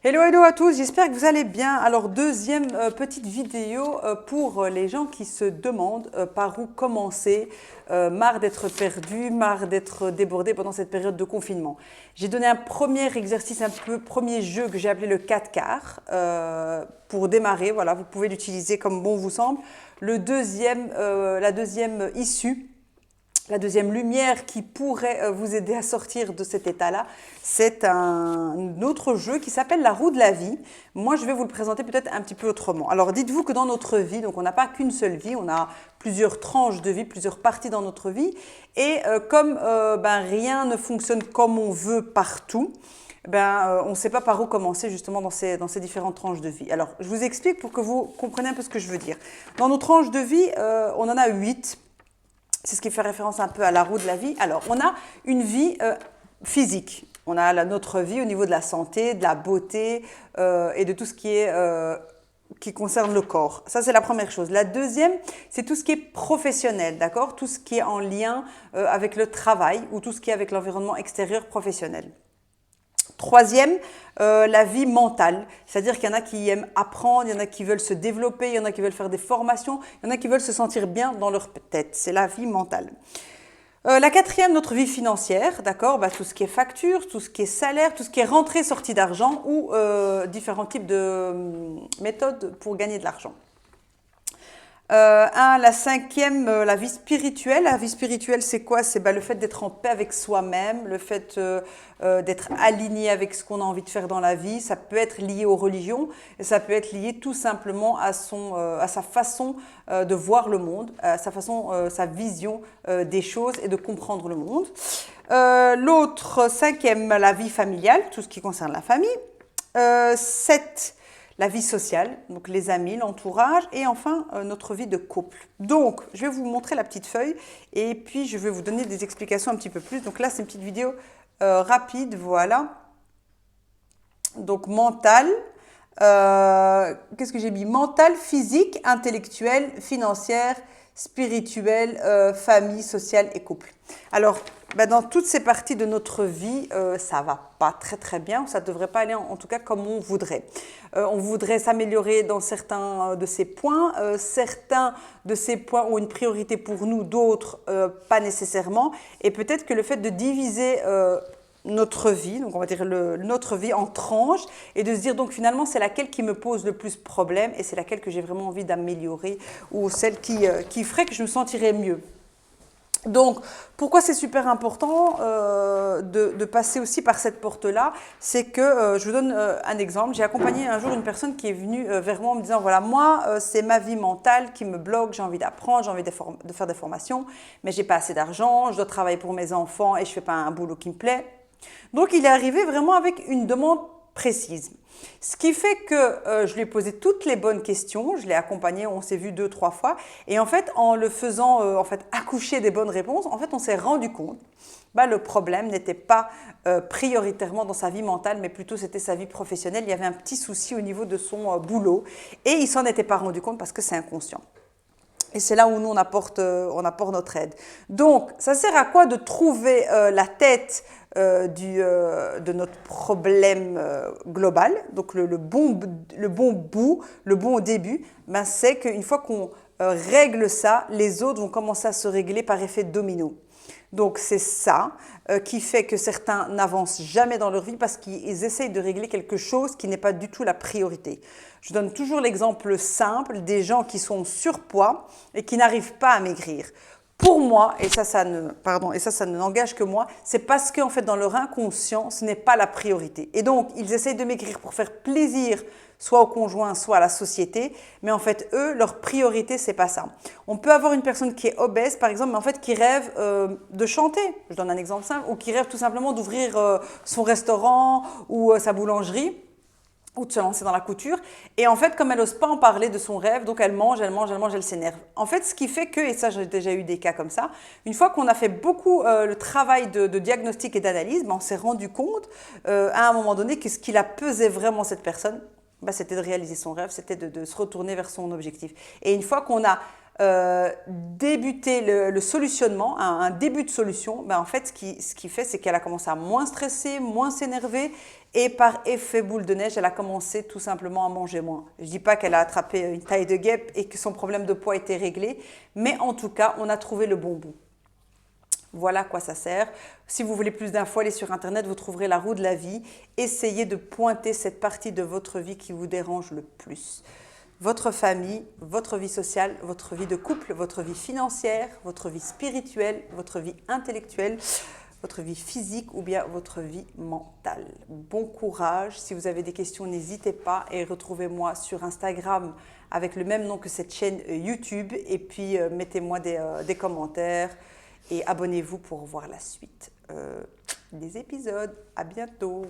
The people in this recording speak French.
Hello, hello à tous, j'espère que vous allez bien. Alors, deuxième petite vidéo pour les gens qui se demandent par où commencer, marre d'être perdu, marre d'être débordé pendant cette période de confinement. J'ai donné un premier exercice, un peu premier jeu que j'ai appelé le 4 quarts pour démarrer. Voilà, vous pouvez l'utiliser comme bon vous semble. La deuxième issue, la deuxième lumière qui pourrait vous aider à sortir de cet état-là, c'est un autre jeu qui s'appelle la roue de la vie. Moi, je vais vous le présenter peut-être un petit peu autrement. Alors, dites-vous que dans notre vie, donc on n'a pas qu'une seule vie, on a plusieurs tranches de vie, plusieurs parties dans notre vie. Et comme rien ne fonctionne comme on veut partout, on ne sait pas par où commencer justement dans ces différentes tranches de vie. Alors, je vous explique pour que vous compreniez un peu ce que je veux dire. Dans nos tranches de vie, on en a 8. C'est ce qui fait référence un peu à la roue de la vie. Alors, on a une vie physique. On a notre vie au niveau de la santé, de la beauté et de tout ce qui concerne le corps. Ça, c'est la première chose. La deuxième, c'est tout ce qui est professionnel, d'accord? Tout ce qui est en lien avec le travail ou tout ce qui est avec l'environnement extérieur professionnel. Troisième, la vie mentale, c'est-à-dire qu'il y en a qui aiment apprendre, il y en a qui veulent se développer, il y en a qui veulent faire des formations, il y en a qui veulent se sentir bien dans leur tête, c'est la vie mentale. La quatrième, notre vie financière, d'accord, tout ce qui est facture, tout ce qui est salaire, tout ce qui est rentrée, sortie d'argent ou différents types de méthodes pour gagner de l'argent. La cinquième, la vie spirituelle. La vie spirituelle, c'est quoi? C'est le fait d'être en paix avec soi-même, le fait d'être aligné avec ce qu'on a envie de faire dans la vie. Ça peut être lié aux religions et ça peut être lié tout simplement à sa façon de voir le monde, à sa vision des choses et de comprendre le monde. L'autre, cinquième, la vie familiale, tout ce qui concerne la famille. 7, la vie sociale, donc les amis, l'entourage, et enfin notre vie de couple. Donc, je vais vous montrer la petite feuille et puis je vais vous donner des explications un petit peu plus. Donc là, c'est une petite vidéo rapide, voilà. Donc, mental, qu'est-ce que j'ai mis? Mental, physique, intellectuel, financière, spirituel, famille, sociale et couple. Alors, dans toutes ces parties de notre vie, ça va pas très très bien, ça ne devrait pas aller en tout cas comme on voudrait. On voudrait s'améliorer dans certains de ces points. Certains de ces points ont une priorité pour nous, d'autres pas nécessairement. Et peut-être que le fait de diviser notre vie, donc on va dire notre vie en tranches, et de se dire donc finalement c'est laquelle qui me pose le plus problème et c'est laquelle que j'ai vraiment envie d'améliorer ou celle qui ferait que je me sentirais mieux. Donc, pourquoi c'est super important de passer aussi par cette porte-là? C'est que, je vous donne un exemple, j'ai accompagné un jour une personne qui est venue vers moi en me disant, voilà, moi, c'est ma vie mentale qui me bloque, j'ai envie d'apprendre, j'ai envie de faire des formations, mais j'ai pas assez d'argent, je dois travailler pour mes enfants et je fais pas un boulot qui me plaît. Donc, il est arrivé vraiment avec une demande précise. Ce qui fait que je lui ai posé toutes les bonnes questions, je l'ai accompagné, on s'est vu 2-3 fois, et en fait, en le faisant accoucher des bonnes réponses, en fait, on s'est rendu compte le problème n'était pas prioritairement dans sa vie mentale, mais plutôt c'était sa vie professionnelle. Il y avait un petit souci au niveau de son boulot, et il s'en était pas rendu compte parce que c'est inconscient. Et c'est là où nous, on apporte notre aide. Donc, ça sert à quoi de trouver la tête de notre problème global? Donc, le bon bout, le bon début, c'est qu'une fois qu'on règle ça, les autres vont commencer à se régler par effet domino. Donc, c'est ça qui fait que certains n'avancent jamais dans leur vie parce qu'ils essayent de régler quelque chose qui n'est pas du tout la priorité. Je donne toujours l'exemple simple des gens qui sont en surpoids et qui n'arrivent pas à maigrir. Pour moi, et ça ne n'engage que moi, c'est parce qu'en fait, dans leur inconscient, ce n'est pas la priorité. Et donc, ils essayent de maigrir pour faire plaisir soit au conjoint, soit à la société, mais en fait, eux, leur priorité, c'est pas ça. On peut avoir une personne qui est obèse, par exemple, mais en fait, qui rêve de chanter, je donne un exemple simple, ou qui rêve tout simplement d'ouvrir son restaurant ou sa boulangerie, ou de se lancer dans la couture. Et en fait, comme elle n'ose pas en parler de son rêve, donc elle mange, elle s'énerve. En fait, ce qui fait que, et ça j'ai déjà eu des cas comme ça, une fois qu'on a fait beaucoup le travail de diagnostic et d'analyse, on s'est rendu compte à un moment donné que ce qui la pesait vraiment cette personne, c'était de réaliser son rêve, c'était de se retourner vers son objectif. Et une fois qu'on a débuter le solutionnement, un début de solution, ben en fait, ce qui fait, c'est qu'elle a commencé à moins stresser, moins s'énerver, et par effet boule de neige, elle a commencé tout simplement à manger moins. Je ne dis pas qu'elle a attrapé une taille de guêpe et que son problème de poids était réglé, mais en tout cas, on a trouvé le bon bout. Voilà à quoi ça sert. Si vous voulez plus d'infos, allez sur Internet, vous trouverez la roue de la vie. Essayez de pointer cette partie de votre vie qui vous dérange le plus. Votre famille, votre vie sociale, votre vie de couple, votre vie financière, votre vie spirituelle, votre vie intellectuelle, votre vie physique ou bien votre vie mentale. Bon courage. Si vous avez des questions, n'hésitez pas et retrouvez-moi sur Instagram avec le même nom que cette chaîne YouTube. Et puis, mettez-moi des commentaires et abonnez-vous pour voir la suite des épisodes. À bientôt.